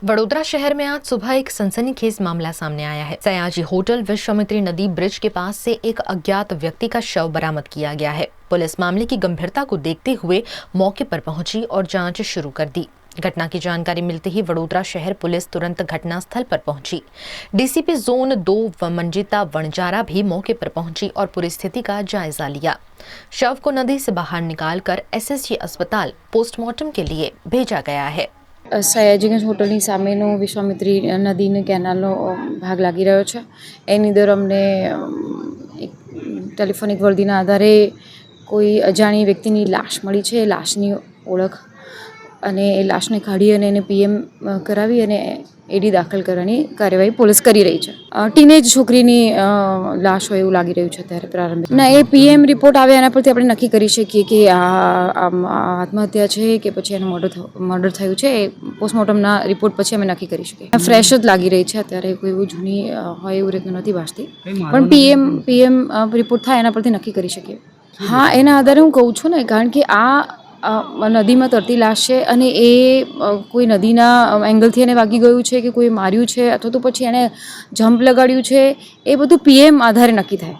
वडोदरा शहर में आज सुबह एक सनसनीखेज मामला सामने आया है। सयाजी होटल विश्वामित्री नदी ब्रिज के पास से एक अज्ञात व्यक्ति का शव बरामद किया गया है। पुलिस मामले की गंभीरता को देखते हुए मौके पर पहुंची और जांच शुरू कर दी। घटना की जानकारी मिलते ही वडोदरा शहर पुलिस तुरंत घटनास्थल पर पहुंची। डीसीपी जोन 2 मंजिता वणजारा भी मौके पर पहुंची और पूरी स्थिति का जायजा लिया। शव को नदी से बाहर निकालकर एसएसजी अस्पताल पोस्टमार्टम के लिए भेजा गया है। સયાજીગંજ હોટલની સામેનો વિશ્વામિત્રી નદીને કેનાલનો ભાગ લાગી રહ્યો છે. એની અંદર અમને એક ટેલિફોનિક વર્દીના આધારે કોઈ અજાણી વ્યક્તિની લાશ મળી છે. લાશની ઓળખ અને એ લાશને કાઢી અને એને પીએમ કરાવી અને એડી દાખલ કરવાની કાર્યવાહી પોલીસ કરી રહી છે. ટીનેજ છોકરીની લાશ હોય એવું લાગી રહ્યું છે ત્યારે પ્રારંભિક ના એ પીએમ રિપોર્ટ આવે એના પરથી આપણે નક્કી કરી શકીએ કે આ આત્મહત્યા છે કે પછી એનું મર્ડર થયું છે. એ પોસ્ટમોર્ટમના રિપોર્ટ પછી અમે નક્કી કરી શકીએ. ફ્રેશ જ લાગી રહી છે અત્યારે, કોઈ એવું જૂની હોય એવું રીતનું નથી વાંચતી, પણ પીએમ રિપોર્ટ થાય એના પરથી નક્કી કરી શકીએ. હા, એના આધારે હું કહું છું ને, કારણ કે આ નદીમાં તરતી લાશ છે અને એ કોઈ નદીના એંગલથી એને વાગી ગયું છે કે કોઈ માર્યું છે અથવા તો પછી એણે જમ્પ લગાડ્યું છે, એ બધું પીએમ આધારે નક્કી થાય.